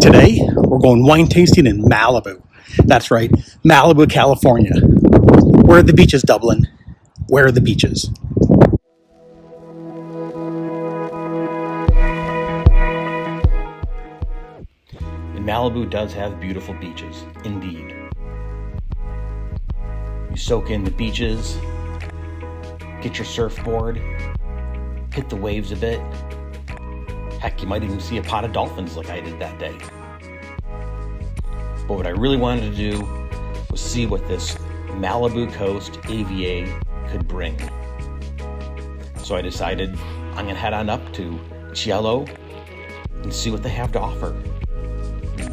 Today, we're going wine tasting in Malibu. That's right, Malibu, California. Where are the beaches, Dublin? Where are the beaches? And Malibu does have beautiful beaches, indeed. You soak in the beaches, get your surfboard, hit the waves a bit. Heck, you might even see a pod of dolphins like I did that day. But what I really wanted to do was see what this Malibu Coast AVA could bring. So I decided I'm gonna head on up to Cielo and see what they have to offer.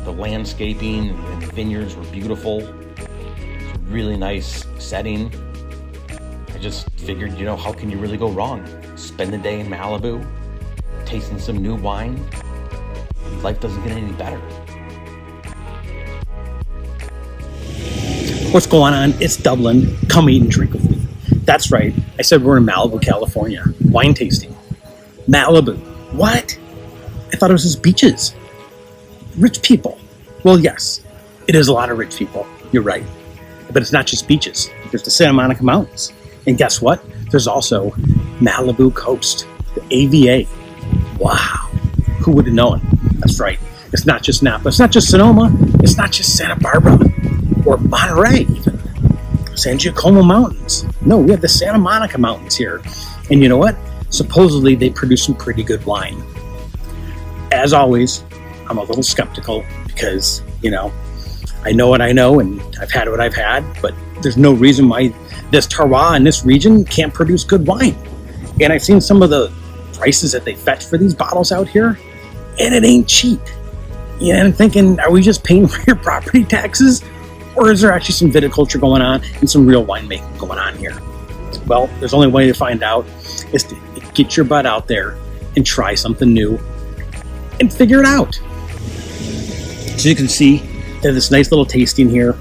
The landscaping and the vineyards were beautiful. It's a really nice setting. I just figured, how can you really go wrong? Spend the day in Malibu, tasting some new wine. Life doesn't get any better. What's going on? It's Dublin. Come eat and drink with me. That's right. I said we're in Malibu, California. Wine tasting. Malibu. What? I thought it was just beaches. Rich people. Well, yes, it is a lot of rich people. You're right. But it's not just beaches. There's the Santa Monica Mountains. And guess what? There's also Malibu Coast, the AVA. Wow. Who would have known? That's right. It's not just Napa. It's not just Sonoma. It's not just Santa Barbara or Monterey even. San Giacomo Mountains. No, we have the Santa Monica Mountains here. And you know what? Supposedly they produce some pretty good wine. As always, I'm a little skeptical because, I know what I know and I've had what I've had, but there's no reason why this terroir in this region can't produce good wine. And I've seen some of the prices that they fetch for these bottles out here, and it ain't cheap. And I'm thinking, are we just paying for your property taxes? Or is there actually some viticulture going on and some real winemaking going on here? Well, there's only one way to find out is to get your butt out there and try something new and figure it out. So you can see there's this nice little tasting here,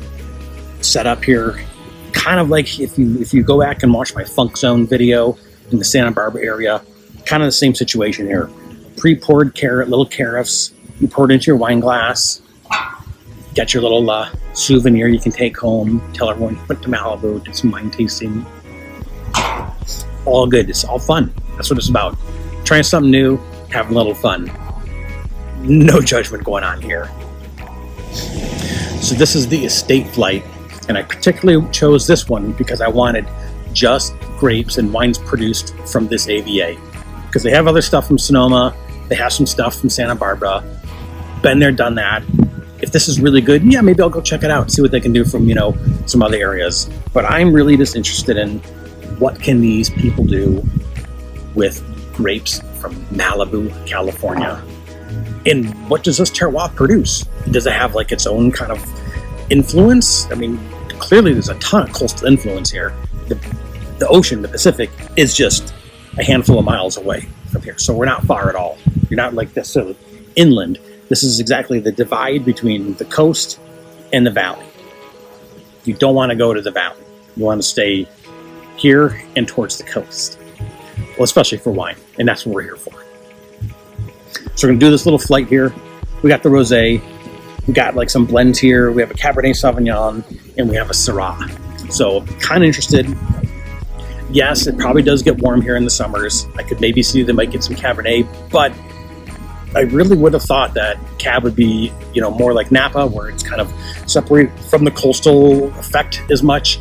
set up here, kind of like if you go back and watch my Funk Zone video in the Santa Barbara area, kind of the same situation here. Pre-poured little carafes, you pour it into your wine glass, get your little souvenir you can take home, tell everyone you went to Malibu, did some wine tasting. All good, it's all fun. That's what it's about. Trying something new, having a little fun. No judgment going on here. So this is the estate flight, and I particularly chose this one because I wanted just grapes and wines produced from this AVA. Because they have other stuff from Sonoma, they have some stuff from Santa Barbara. Been there, done that. If this is really good, yeah, maybe I'll go check it out, see what they can do from, some other areas. But I'm really just interested in what can these people do with grapes from Malibu, California. And what does this terroir produce? Does it have like its own kind of influence? I mean, clearly there's a ton of coastal influence here. The ocean, the Pacific, is just a handful of miles away from here. So we're not far at all. You're not like this sort of inland. This is exactly the divide between the coast and the valley. You don't want to go to the valley. You want to stay here and towards the coast. Well, especially for wine. And that's what we're here for. So we're going to do this little flight here. We got the rosé. We got like some blends here. We have a Cabernet Sauvignon and we have a Syrah. So kind of interested. Yes, it probably does get warm here in the summers. I could maybe see they might get some Cabernet, but I really would have thought that Cab would be, more like Napa, where it's kind of separated from the coastal effect as much.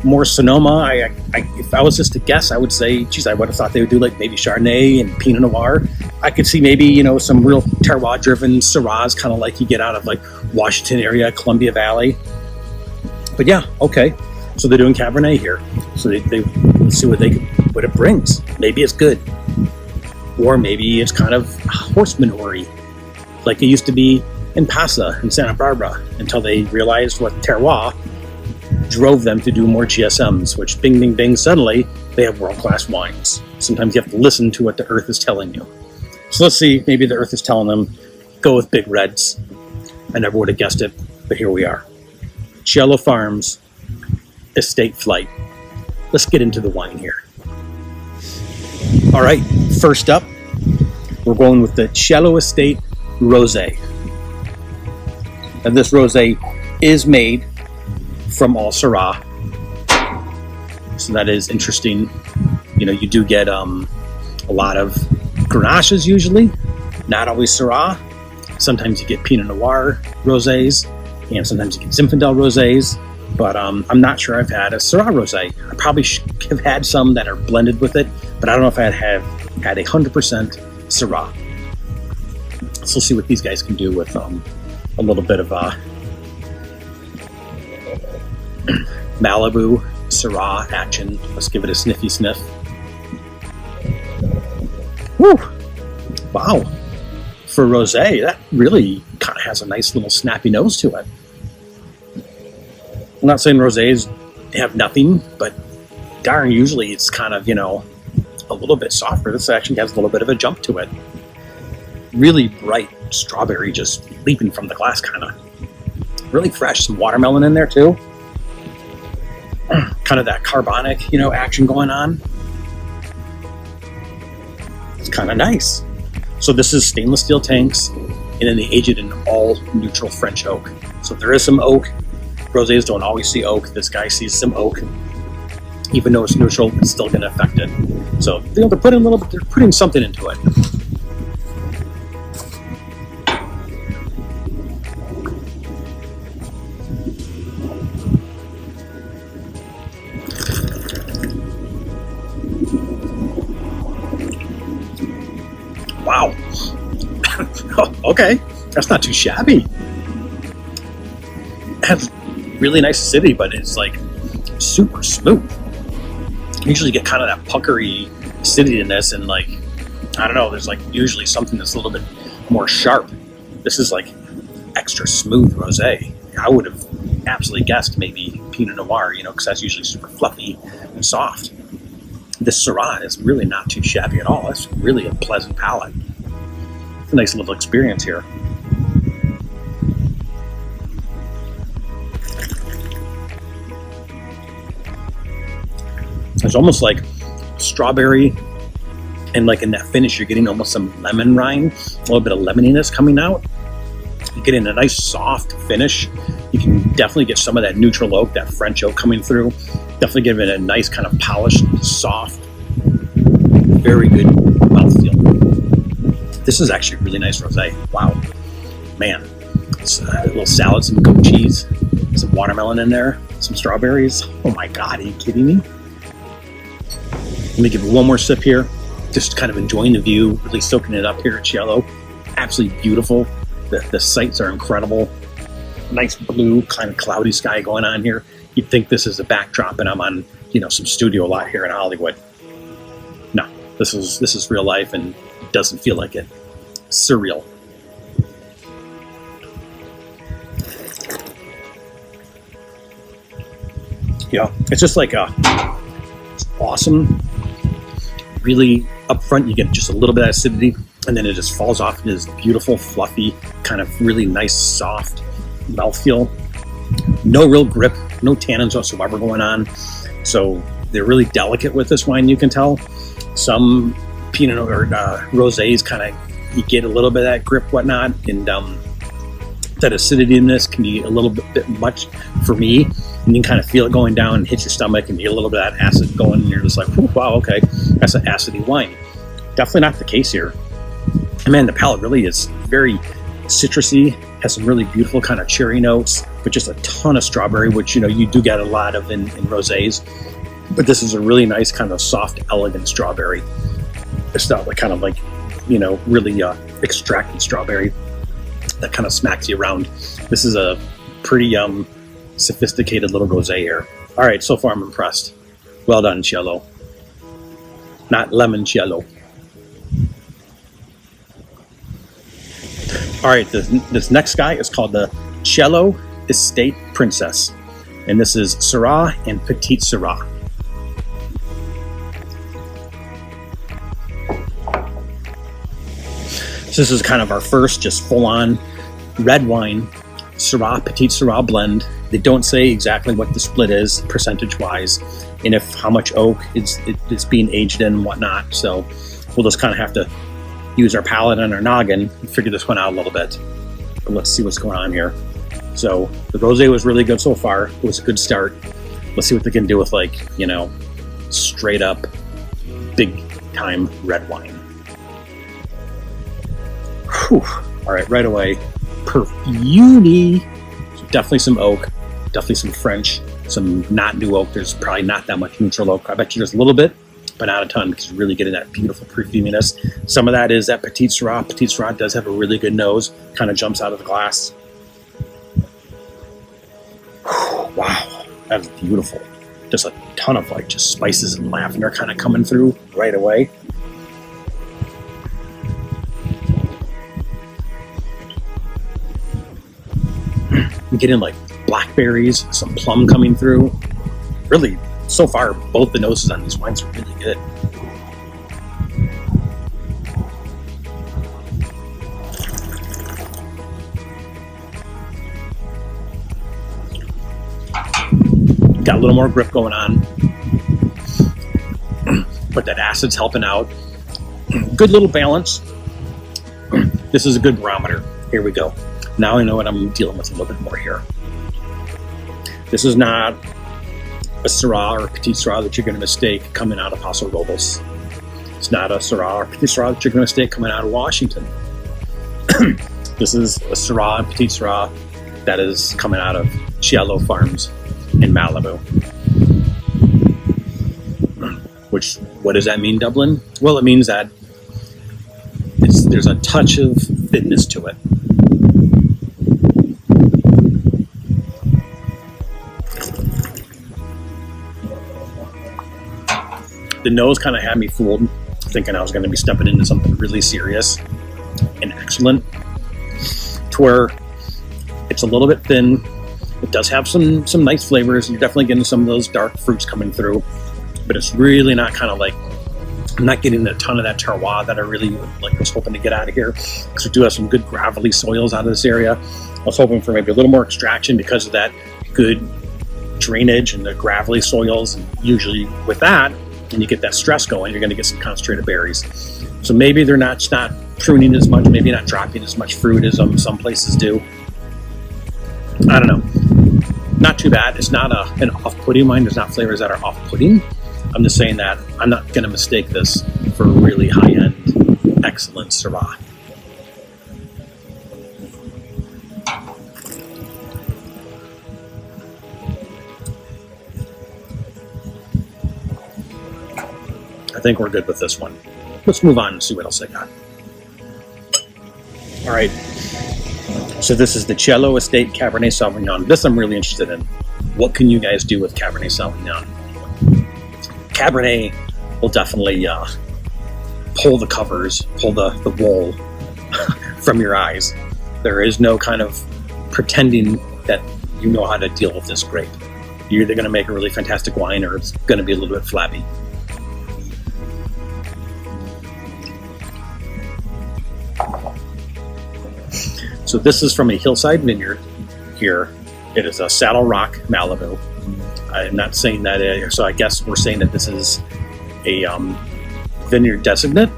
More Sonoma. If I was just to guess, I would say, I would have thought they would do like maybe Chardonnay and Pinot Noir. I could see maybe, some real terroir-driven Syrahs, kind of like you get out of like Washington area, Columbia Valley. But yeah, okay. So they're doing Cabernet here. So they let's see what it brings. Maybe it's good. Or maybe it's kind of horse manure-y, like it used to be in Paso in Santa Barbara, until they realized what terroir drove them to do more GSMs, which bing, bing, bing, suddenly they have world-class wines. Sometimes you have to listen to what the earth is telling you. So let's see, maybe the earth is telling them, go with big reds. I never would have guessed it, but here we are. Cielo Farms, estate flight. Let's get into the wine here. All right, first up, we're going with the Cielo Estate Rosé. And this rosé is made from all Syrah, so that is interesting. You know, you do get a lot of Grenaches usually, not always Syrah. Sometimes you get Pinot Noir rosés, and sometimes you get Zinfandel rosés. But I'm not sure I've had a Syrah rosé. I probably have had some that are blended with it, but I don't know if I have had 100% Syrah. So we'll see what these guys can do with a little bit of Malibu Syrah action. Let's give it a sniffy sniff. Woo! Wow. For rosé, that really kind of has a nice little snappy nose to it. I'm not saying rosés have nothing, but darn, usually it's kind of, you know, a little bit softer. This actually has a little bit of a jump to it. Really bright strawberry just leaping from the glass, kind of. Really fresh. Some watermelon in there too. Kind of that carbonic, you know, action going on. It's kind of nice. So this is stainless steel tanks, and then they age it in all neutral French oak. So there is some oak. Rosés don't always see oak. This guy sees some oak. Even though it's neutral, it's still going to affect it. So, you know, they're putting something into it. Wow. Okay, that's not too shabby. It has really nice acidity, but it's like super smooth. You usually get kind of that puckery acidity in this, and like, I don't know, there's like usually something that's a little bit more sharp. This is like extra smooth rosé. I would have absolutely guessed maybe Pinot Noir, you know, because that's usually super fluffy and soft. This Syrah is really not too shabby at all. It's really a pleasant palate. It's a nice little experience here. It's almost like strawberry, and like in that finish, you're getting almost some lemon rind, a little bit of lemoniness coming out. You're getting a nice soft finish. You can definitely get some of that neutral oak, that French oak coming through. Definitely give it a nice kind of polished, soft, very good mouthfeel. This is actually a really nice rosé. Wow, man. It's a little salad, some goat cheese, some watermelon in there, some strawberries. Oh my God, are you kidding me? Let me give it one more sip here. Just kind of enjoying the view, really soaking it up here at Cielo. Absolutely beautiful. The sights are incredible. Nice blue, kind of cloudy sky going on here. You'd think this is a backdrop and I'm on, you know, some studio lot here in Hollywood. No, this is real life, and it doesn't feel like it. Surreal. Yeah, it's just like it's awesome. Really up front, you get just a little bit of acidity, and then it just falls off into this beautiful, fluffy, kind of really nice, soft mouthfeel. No real grip, no tannins whatsoever going on. So they're really delicate with this wine, you can tell. Some Pinot or rosés kind of, you get a little bit of that grip, whatnot, and that acidity in this can be a little bit much for me. And you can kind of feel it going down and hit your stomach, and you get a little bit of that acid going, and you're just like, wow, okay, that's an acidy wine. Definitely not the case here. And man, the palate really is very citrusy, has some really beautiful kind of cherry notes, but just a ton of strawberry, which, you know, you do get a lot of in rosés. But this is a really nice kind of soft, elegant strawberry. It's not like kind of like, you know, really extracted strawberry that kind of smacks you around. This is a pretty sophisticated little rosé here. All right, so far I'm impressed. Well done, Cielo. Not lemon Cielo. All right, this next guy is called the Cielo Estate Princess, and this is Syrah and Petite Syrah. So this is kind of our first just full-on red wine Syrah, Petite Syrah blend. They don't say exactly what the split is percentage-wise, and if how much oak it's being aged in and whatnot. So we'll just kind of have to use our palate and our noggin and figure this one out a little bit. But let's see what's going on here. So the rosé was really good so far. It was a good start. Let's see what they can do with, like, you know, straight up big time red wine. Whew. All right, right away, perfumey. So definitely some oak, definitely some French, some not new oak. There's probably not that much neutral oak. I bet you there's a little bit, but not a ton, because you're really getting that beautiful perfuminess. Some of that is that Petite Syrah. Petite Syrah does have a really good nose, kind of jumps out of the glass. Whew, wow, that is beautiful. Just a ton of like just spices and lavender kind of coming through right away. I'm getting like blackberries, some plum coming through. Really, so far, both the noses on these wines are really good. Got a little more grip going on, but that acid's helping out. Good little balance. This is a good barometer. Here we go. Now I know what I'm dealing with a little bit more here. This is not a Syrah or a Petite Syrah that you're going to mistake coming out of Paso Robles. It's not a Syrah or Petite Syrah that you're going to mistake coming out of Washington. This is a Syrah and Petite Syrah that is coming out of Cielo farms in Malibu. What does that mean, Dublin? Well, it means that there's a touch of thinness to it. The nose kind of had me fooled, thinking I was going to be stepping into something really serious and excellent, to where it's a little bit thin. It does have some nice flavors. You're definitely getting some of those dark fruits coming through, but it's really not kind of like, I'm not getting a ton of that terroir that I really was hoping to get out of here, because we do have some good gravelly soils out of this area. I was hoping for maybe a little more extraction because of that good drainage and the gravelly soils. And usually with that, and you get that stress going, you're going to get some concentrated berries. So maybe they're not pruning as much, maybe not dropping as much fruit as some places do. I don't know. Not too bad. It's not an off-putting wine. There's not flavors that are off-putting. I'm just saying that I'm not going to mistake this for a really high-end, excellent Syrah. I think we're good with this one. Let's move on and see what else I got. All right. So this is the Cielo Estate Cabernet Sauvignon. This I'm really interested in. What can you guys do with Cabernet Sauvignon? Cabernet will definitely pull the covers, pull the wool from your eyes. There is no kind of pretending that you know how to deal with this grape. You're either going to make a really fantastic wine, or it's going to be a little bit flabby. So this is from a hillside vineyard here. It is a Saddle Rock, Malibu. I'm not saying that, so I guess we're saying that this is a vineyard designate.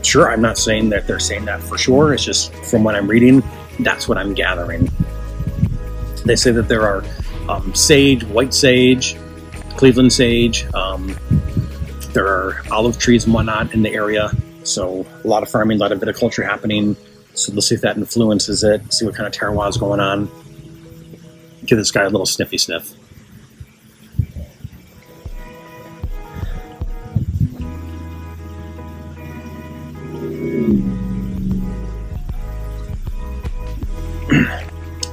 Sure, I'm not saying that they're saying that for sure. It's just from what I'm reading, that's what I'm gathering. They say that there are sage, white sage, Cleveland sage. There are olive trees and whatnot in the area. So a lot of farming, a lot of viticulture happening. So let's see if that influences it, see what kind of terroir is going on. Give this guy a little sniffy sniff.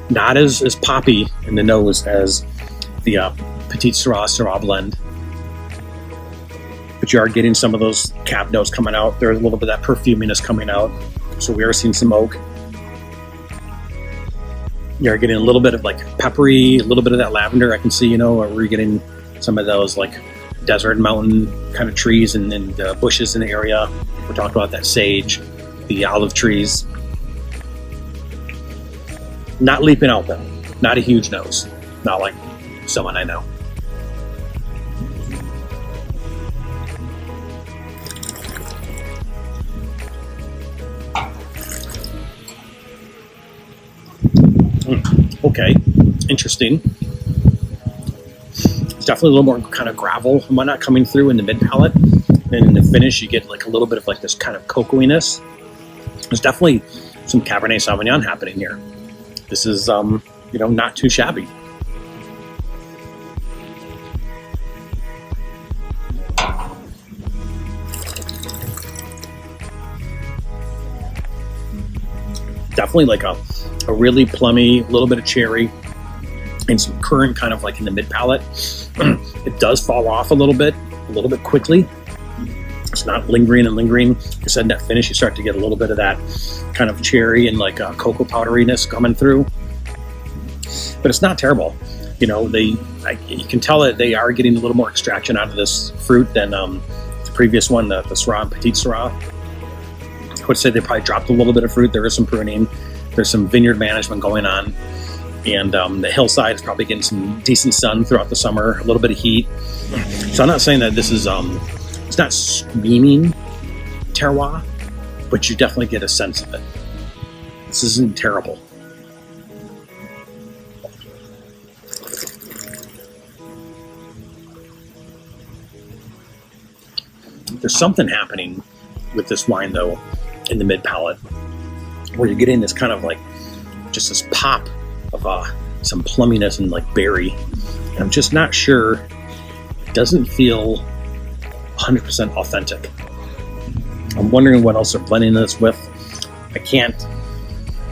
Not as poppy in the nose as the Petite Syrah blend. But you are getting some of those cab notes coming out. There's a little bit of that perfuminess coming out. So we are seeing some oak. You're getting a little bit of like peppery, a little bit of that lavender. I can see, we're getting some of those like desert mountain kind of trees and bushes in the area. We're talking about that sage, the olive trees. Not leaping out though. Not a huge nose. Not like someone I know. Okay, interesting. It's definitely a little more kind of gravel and whatnot coming through in the mid palate. And in the finish, you get like a little bit of like this kind of cocoiness. There's definitely some Cabernet Sauvignon happening here. This is, not too shabby. Definitely like a really plummy, little bit of cherry, and some currant kind of like in the mid palate. It does fall off a little bit quickly. It's not lingering. Like I said, in that finish, you start to get a little bit of that kind of cherry and like cocoa powderiness coming through. But it's not terrible. You can tell that they are getting a little more extraction out of this fruit than the previous one, the Syrah and Petite Syrah. I would say they probably dropped a little bit of fruit. There is some pruning. There's some vineyard management going on. And the hillside is probably getting some decent sun throughout the summer, a little bit of heat. So I'm not saying that this is, it's not screaming terroir, but you definitely get a sense of it. This isn't terrible. There's something happening with this wine, though, in the mid palate, where you're getting this kind of like just this pop of some plumminess and like berry. And I'm just not sure. It doesn't feel 100% authentic. I'm wondering what else they're blending this with.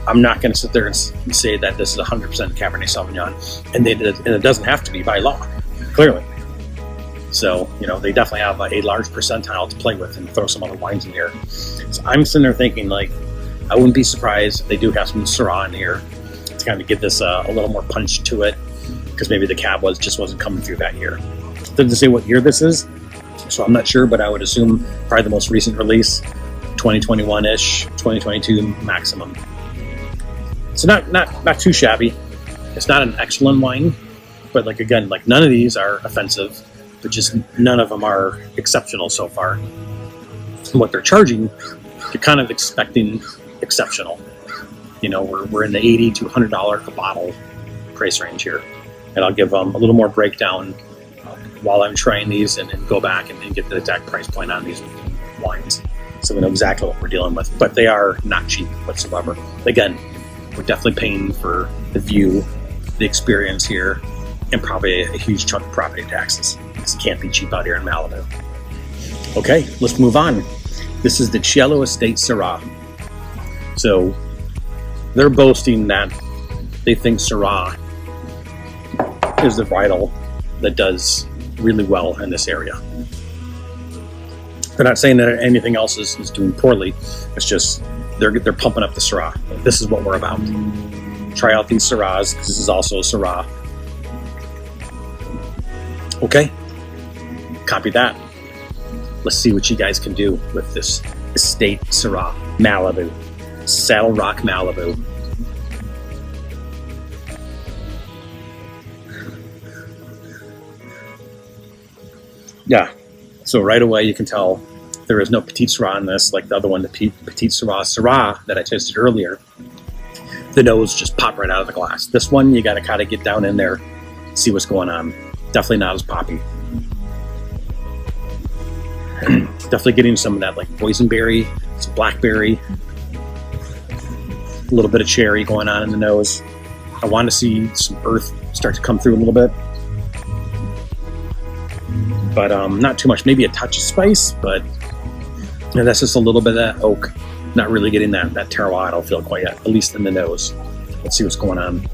I'm not going to sit there and say that this is 100% Cabernet Sauvignon, and it doesn't have to be by law, clearly. So, they definitely have a large percentile to play with and throw some other wines in here. So I'm sitting there thinking, like, I wouldn't be surprised if they do have some Syrah in here to kind of give this a little more punch to it, because maybe the cab just wasn't coming through that year. It doesn't say what year this is, so I'm not sure, but I would assume probably the most recent release, 2021-ish, 2022 maximum. So not too shabby. It's not an excellent wine, but again, none of these are offensive, but just none of them are exceptional so far. And what they're charging, you're kind of expecting exceptional. We're in the $80 to $100 a bottle price range here. And I'll give a little more breakdown while I'm trying these and go back and get the exact price point on these wines, so we know exactly what we're dealing with. But they are not cheap whatsoever. Again, we're definitely paying for the view, the experience here, and probably a huge chunk of property taxes. This can't be cheap out here in Malibu. Okay, let's move on. This is the Cielo Estate Syrah. So they're boasting that they think Syrah is the varietal that does really well in this area. They're not saying that anything else is doing poorly. It's just they're pumping up the Syrah. This is what we're about. Try out these Syrahs. This is also a Syrah. Okay, copy that. Let's see what you guys can do with this Estate Syrah Malibu, Saddle Rock Malibu. Yeah, so right away you can tell there is no Petite Syrah in this, like the other one, the Petite Syrah that I tasted earlier. The nose just popped right out of the glass. This one, you got to kind of get down in there, see what's going on. Definitely not as poppy. Definitely getting some of that like boysenberry, some blackberry, a little bit of cherry going on in the nose. I want to see some earth start to come through a little bit, but not too much. Maybe a touch of spice, but that's just a little bit of that oak. Not really getting that terroir, I don't feel quite yet, at least in the nose. Let's see what's going on.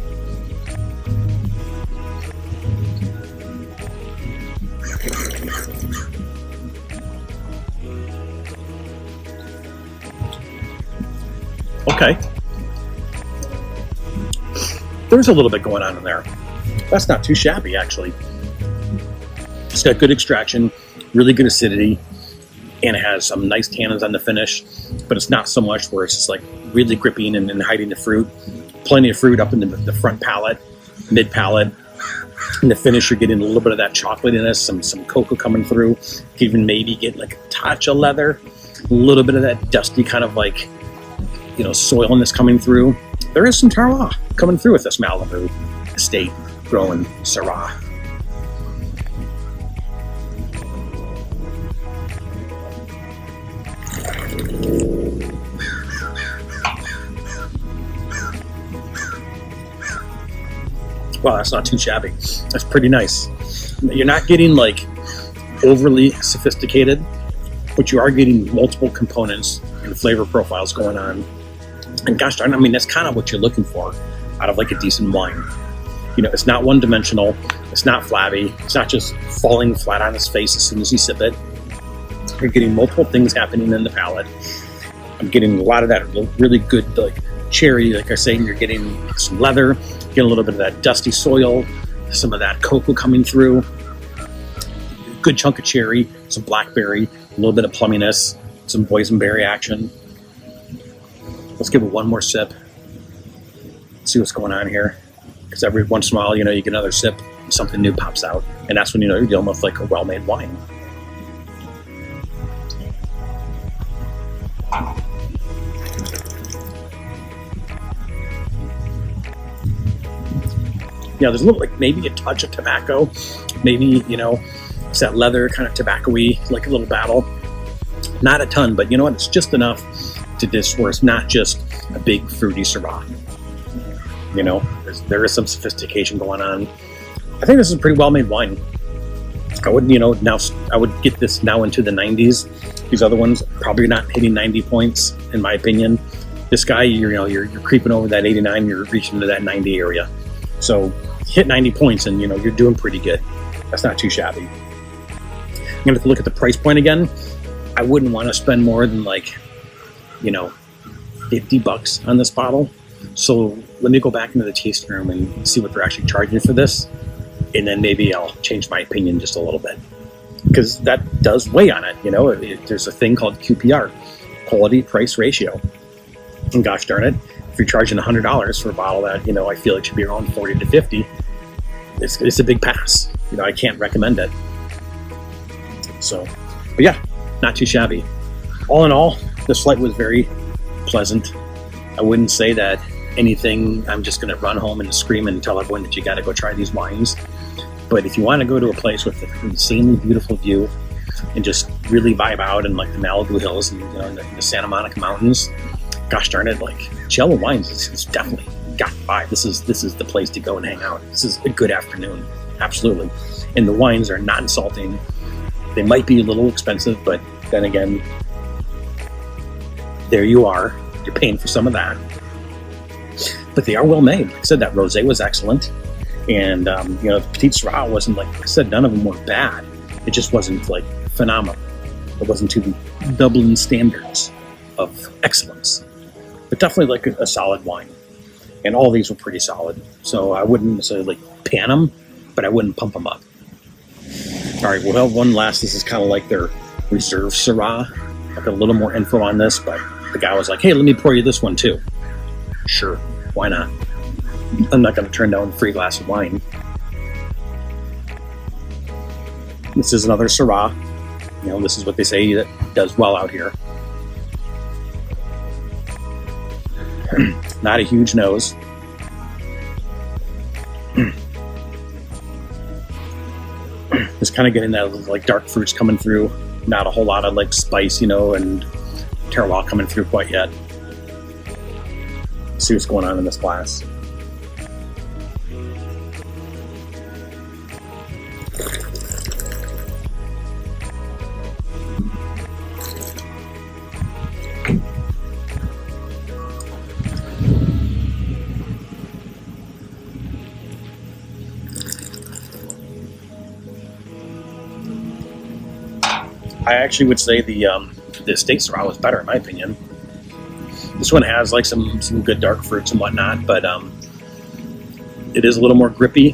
Okay. There's a little bit going on in there. That's not too shabby, actually. It's got good extraction, really good acidity, and it has some nice tannins on the finish, but it's not so much where it's just like really gripping and hiding the fruit. Plenty of fruit up in the front palate, mid palate. In the finish, you're getting a little bit of that chocolatiness, some cocoa coming through. You even maybe get like a touch of leather, a little bit of that dusty kind of like, soiliness coming through. there is some terroir coming through with this Malibu estate growing Syrah. Wow, that's not too shabby. That's pretty nice. You're not getting like overly sophisticated, but you are getting multiple components and flavor profiles going on. And gosh darn, I mean, that's kind of what you're looking for out of like a decent wine. You know, it's not one-dimensional. It's not flabby. It's not just falling flat on its face as soon as you sip it. You're getting multiple things happening in the palate. I'm getting a lot of that really good like cherry, like I say. You're getting some leather, getting a little bit of that dusty soil, some of that cocoa coming through. Good chunk of cherry, some blackberry, a little bit of plumminess, some boysenberry action. Let's give it one more sip. See what's going on here. Because every once in a while, you know, you get another sip, and something new pops out. And that's when you know you're dealing with like a well-made wine. Yeah, there's a little, like maybe a touch of tobacco. Maybe, you know, it's that leather kind of tobacco-y, like a little battle. Not a ton, but you know what? It's just enough to this where it's not just a big fruity Syrah. You know, there is some sophistication going on. I think this is a pretty well-made wine. I wouldn't, you know, now I would get this now into the 90s. These other ones probably not hitting 90 points, in my opinion. This guy, you're creeping over that 89. You're reaching into that 90 area. So hit 90 points, and you know you're doing pretty good. That's not too shabby. I'm gonna have to look at the price point again. I wouldn't want to spend more than like, you know, $50 on this bottle. So let me go back into the tasting room and see what they're actually charging for this, and then maybe I'll change my opinion just a little bit, because that does weigh on it. You know, there's a thing called QPR, quality price ratio, and gosh darn it, if you're charging $100 for a bottle that, you know, I feel it should be around 40 to 50, it's a big pass. You know, I can't recommend it. So, but yeah, not too shabby. All in all, this flight was very pleasant. I wouldn't say that anything I'm just going to run home and scream and tell everyone that you got to go try these wines. But if you want to go to a place with an insanely beautiful view and just really vibe out in like the Malibu Hills and, you know, the Santa Monica Mountains, gosh darn it, like Cielo Wines is definitely got by. This is the place to go and hang out. This is a good afternoon, absolutely. And the wines are not insulting. They might be a little expensive, but then again, there you are. You're paying for some of that. But they are well made. Like I said, that rosé was excellent. And, you know, the Petite Syrah wasn't, like I said, none of them were bad. It just wasn't, like, phenomenal. It wasn't to the Dublin standards of excellence. But definitely, like, a solid wine. And all these were pretty solid. So I wouldn't necessarily, like, pan them, but I wouldn't pump them up. All right, we'll have one last. This is kind of like their reserve Syrah. I've got a little more info on this, but the guy was like, hey, let me pour you this one, too. Sure, why not? I'm not going to turn down a free glass of wine. This is another Syrah. You know, this is what they say that does well out here. Not a huge nose. Just kind of getting that like dark fruits coming through. Not a whole lot of like spice, you know, and terroir coming through quite yet. Let's see what's going on in this glass. I actually would say the estate Syrah was better in my opinion. This one has like some good dark fruits and whatnot, but it is a little more grippy,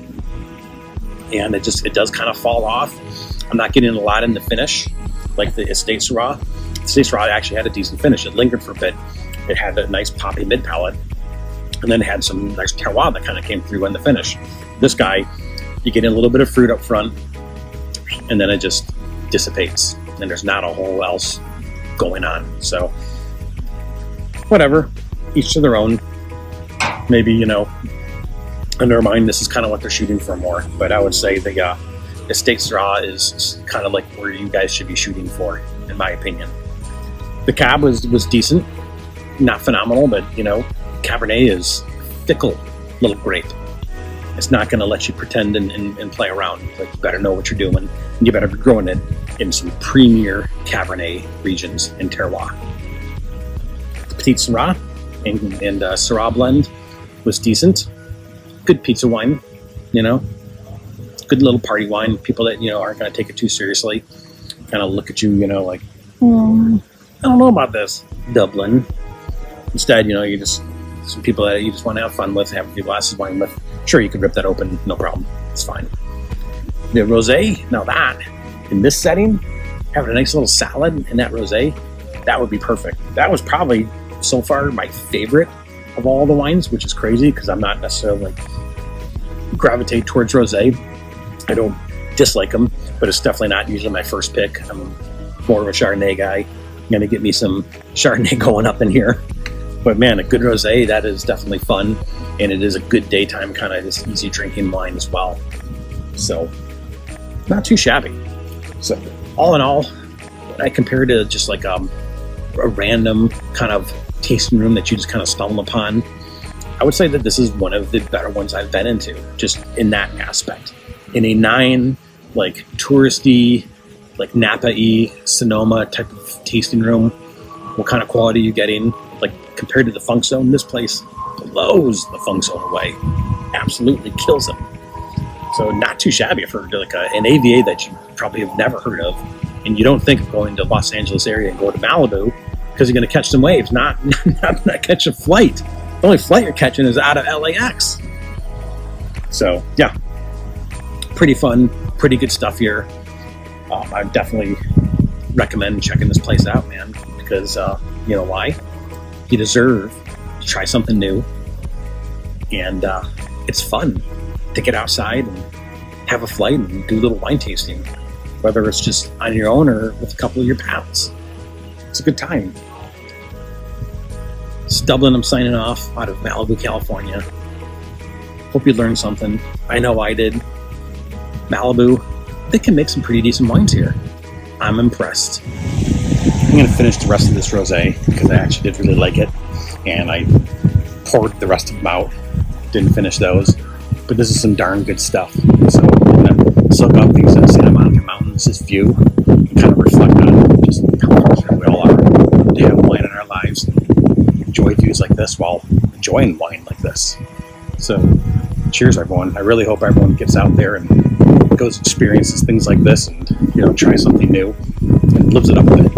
and it does kind of fall off. I'm not getting a lot in the finish like the estate Syrah. The estate Syrah actually had a decent finish. It lingered for a bit. It had a nice poppy mid palate, and then it had some nice terroir that kind of came through in the finish. This guy, you get a little bit of fruit up front, and then it just dissipates, and there's not a whole else going on. So whatever, each to their own. maybe, in their mind, this is kind of what they're shooting for more. But I would say the estate Syrah is kind of like where you guys should be shooting for, in my opinion. The cab was decent, not phenomenal, but Cabernet is fickle little grape. It's not going to let you pretend and play around. Like, you better know what you're doing, and you better be growing it in some premier Cabernet regions and terroir. The Petite Syrah and Syrah blend was decent. Good pizza wine, good little party wine. People that aren't going to take it too seriously kind of look at you, like, I don't know about this. Dublin. Instead, you just some people that you just want to have fun with, have a few glasses of wine with. Sure, you could rip that open, no problem. It's fine. The rosé, now that in this setting, having a nice little salad in that rosé, that would be perfect. That was probably so far my favorite of all the wines, which is crazy because I'm not necessarily gravitate towards rosé. I don't dislike them, but it's definitely not usually my first pick. I'm more of a Chardonnay guy. I'm gonna get me some Chardonnay going up in here. But man, a good rosé, that is definitely fun, and it is a good daytime kind of just easy drinking wine as well. So not too shabby. So all in all, I compare to just like a random kind of tasting room that you just kind of stumble upon, I would say that this is one of the better ones I've been into, just in that aspect. In a like touristy, like Napa-y, Sonoma type of tasting room, what kind of quality are you getting? Like, compared to the Funk Zone, this place blows the Funk Zone away. Absolutely kills them. So not too shabby for like an AVA that you probably have never heard of, and you don't think of going to Los Angeles area and go to Malibu because you're going to catch some waves, not catch a flight. The only flight you're catching is out of LAX. So yeah, pretty fun, pretty good stuff here. I definitely recommend checking this place out, man, because you know why? You deserve to try something new, and it's fun to get outside and have a flight and do a little wine tasting, whether it's just on your own or with a couple of your pals. It's a good time. It's Dublin. I'm signing off out of Malibu, California. Hope you learned something. I know I did. Malibu, they can make some pretty decent wines here. I'm impressed. I'm going to finish the rest of this rosé because I actually did really like it, and I poured the rest of them out. Didn't finish those, but this is some darn good stuff. So I'm going to soak up these Santa Monica Mountains, this view, and kind of reflect on just how fortunate we all are to have wine in our lives, and enjoy views like this while enjoying wine like this. So cheers, everyone. I really hope everyone gets out there and goes experiences things like this, and try something new and lives it up a bit.